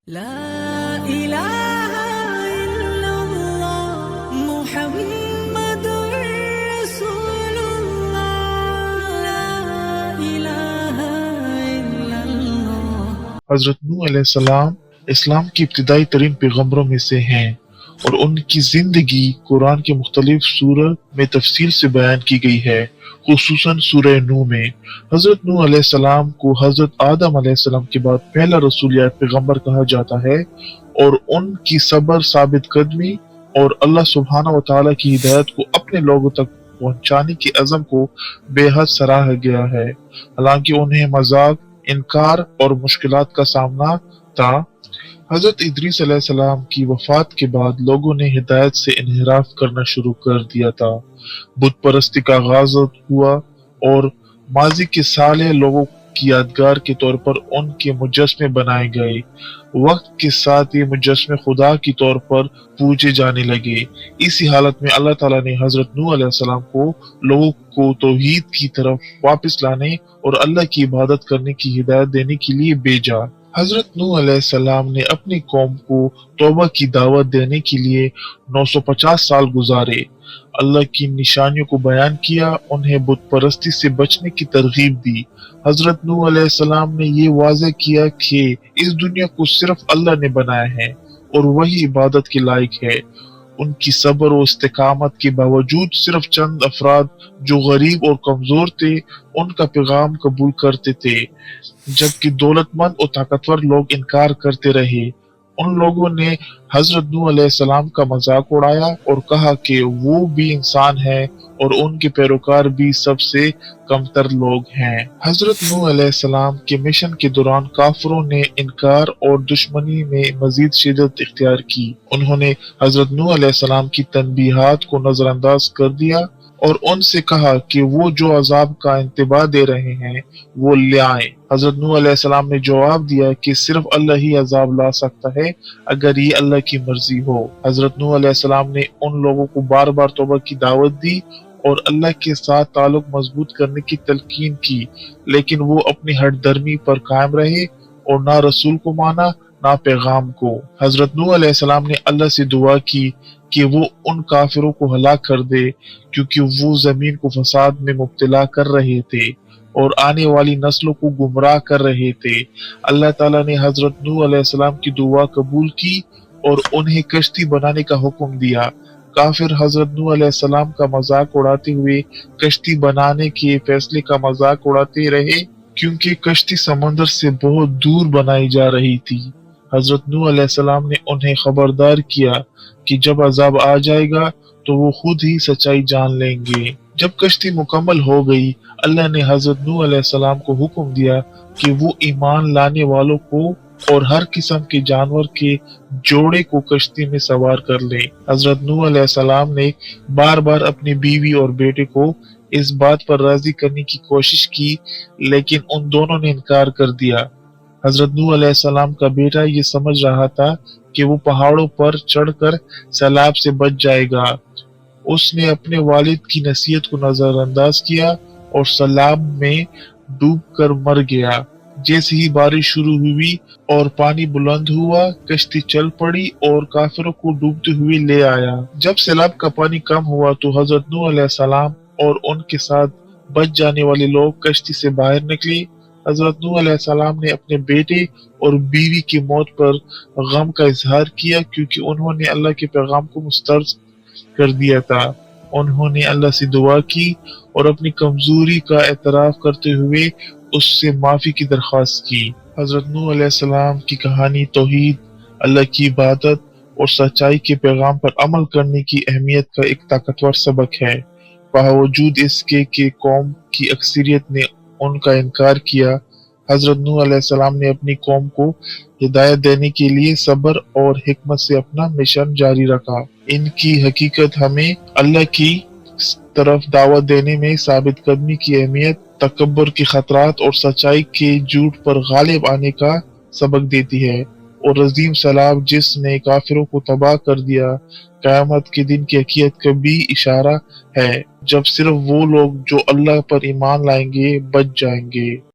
لا إله إلا الله محمد رسول الله لا إله إلا الله حضرت نوح علیہ السلام اسلام کی ابتدائی ترین پیغمبروں میں سے ہیں اور ان کی زندگی قرآن کے مختلف سورہ میں تفصیل سے بیان کی گئی ہے، خصوصاً سورہ نوح میں۔ حضرت نوح علیہ السلام کو حضرت آدم علیہ السلام کے بعد پہلا رسول یا پیغمبر کہا جاتا ہے، اور ان کی صبر، ثابت قدمی اور اللہ سبحانہ و تعالیٰ کی ہدایت کو اپنے لوگوں تک پہنچانے کے عزم کو بے حد سراہا گیا ہے، حالانکہ انہیں مذاق، انکار اور مشکلات کا سامنا تھا۔ حضرت ادریس علیہ السلام کی وفات کے بعد لوگوں نے ہدایت سے انحراف کرنا شروع کر دیا تھا، بت پرستی کا آغاز ہوا اور ماضی کے صالح لوگوں کی یادگار کے طور پر ان کے مجسمے بنائے گئے۔ وقت کے ساتھ یہ مجسمے خدا کے طور پر پوجے جانے لگے۔ اسی حالت میں اللہ تعالیٰ نے حضرت نوح علیہ السلام کو لوگوں کو توحید کی طرف واپس لانے اور اللہ کی عبادت کرنے کی ہدایت دینے کے لیے بھیجا۔ حضرت نوح علیہ السلام نے اپنی قوم کو توبہ کی دعوت دینے کے لیے 950 سال گزارے، اللہ کی نشانیوں کو بیان کیا، انہیں بت پرستی سے بچنے کی ترغیب دی۔ حضرت نوح علیہ السلام نے یہ واضح کیا کہ اس دنیا کو صرف اللہ نے بنایا ہے اور وہی عبادت کے لائق ہے۔ ان کی صبر و استقامت کے باوجود صرف چند افراد جو غریب اور کمزور تھے ان کا پیغام قبول کرتے تھے، جبکہ دولت مند اور طاقتور لوگ انکار کرتے رہے۔ ان لوگوں نے حضرت نوح علیہ السلام کا مذاق اڑایا اور کہا کہ وہ بھی انسان ہیں اور ان کے پیروکار بھی سب سے کمتر لوگ ہیں۔ حضرت نوح علیہ السلام کے مشن کے دوران کافروں نے انکار اور دشمنی میں مزید شدت اختیار کی۔ انہوں نے حضرت نوح علیہ السلام کی تنبیہات کو نظر انداز کر دیا اور ان سے کہا کہ وہ جو عذاب کا انتباہ دے رہے ہیں وہ لے آئیں۔ حضرت نوح علیہ السلام نے جواب دیا کہ صرف اللہ ہی عذاب لا سکتا ہے اگر یہ اللہ کی مرضی ہو۔ حضرت نوح علیہ السلام نے ان لوگوں کو بار بار توبہ کی دعوت دی اور اللہ کے ساتھ تعلق مضبوط کرنے کی تلقین کی، لیکن وہ اپنی ہٹ درمی پر قائم رہے اور نہ رسول کو مانا نہ پیغام کو۔ حضرت نوح علیہ السلام نے اللہ سے دعا کی کہ وہ ان کافروں کو ہلاک کر دے کیونکہ وہ زمین کو فساد میں مبتلا کر رہے تھے اور آنے والی نسلوں کو گمراہ کر رہے تھے۔ اللہ تعالیٰ نے حضرت نوح علیہ السلام کی دعا قبول کی اور انہیں کشتی بنانے کا حکم دیا۔ کافر حضرت نوح علیہ السلام کا مذاق اڑاتے ہوئے کشتی بنانے کے فیصلے کا مذاق اڑاتے رہے، کیونکہ کشتی سمندر سے بہت دور بنائی جا رہی تھی۔ حضرت نوح علیہ السلام نے انہیں خبردار کیا کہ جب عذاب آ جائے گا تو وہ خود ہی سچائی جان لیں گے۔ جب کشتی مکمل ہو گئی، اللہ نے حضرت نوح علیہ السلام کو حکم دیا کہ وہ ایمان لانے والوں کو اور ہر قسم کے جانور کے جوڑے کو کشتی میں سوار کر لیں۔ حضرت نوح علیہ السلام نے بار بار اپنی بیوی اور بیٹے کو اس بات پر راضی کرنے کی کوشش کی، لیکن ان دونوں نے انکار کر دیا۔ حضرت نوح علیہ السلام کا بیٹا یہ سمجھ رہا تھا کہ وہ پہاڑوں پر چڑھ کر سیلاب سے بچ جائے گا۔ اس نے اپنے والد کی نصیحت کو نظر انداز کیا اور سیلاب میں ڈوب کر مر گیا۔ جیسے ہی بارش شروع ہوئی اور پانی بلند ہوا، کشتی چل پڑی اور کافروں کو ڈوبتے ہوئے لے آیا۔ جب سیلاب کا پانی کم ہوا تو حضرت نوح علیہ السلام اور ان کے ساتھ بچ جانے والے لوگ کشتی سے باہر نکلے۔ حضرت نوح علیہ السلام نے اپنے بیٹے اور بیوی کی موت پر غم کا اظہار کیا کیونکہ انہوں نے اللہ کے پیغام کو مسترد کر دیا تھا۔ انہوں نے اللہ سے دعا کی اور اپنی کمزوری کا اعتراف کرتے ہوئے اس سے معافی کی درخواست کی۔ حضرت نوح علیہ السلام کی کہانی توحید، اللہ کی عبادت اور سچائی کے پیغام پر عمل کرنے کی اہمیت کا ایک طاقتور سبق ہے۔ باوجود اس کے کہ قوم کی اکثریت نے ان کا انکار کیا، حضرت نوح علیہ السلام نے اپنی قوم کو ہدایت دینے کے لیے صبر اور حکمت سے اپنا مشن جاری رکھا۔ ان کی حقیقت ہمیں اللہ کی طرف دعوت دینے میں ثابت قدمی کی اہمیت، تکبر کے خطرات اور سچائی کے جھوٹ پر غالب آنے کا سبق دیتی ہے، اور عظیم سیلاب جس نے کافروں کو تباہ کر دیا، قیامت کے دن کی حقیقت کا بھی اشارہ ہے، جب صرف وہ لوگ جو اللہ پر ایمان لائیں گے بچ جائیں گے۔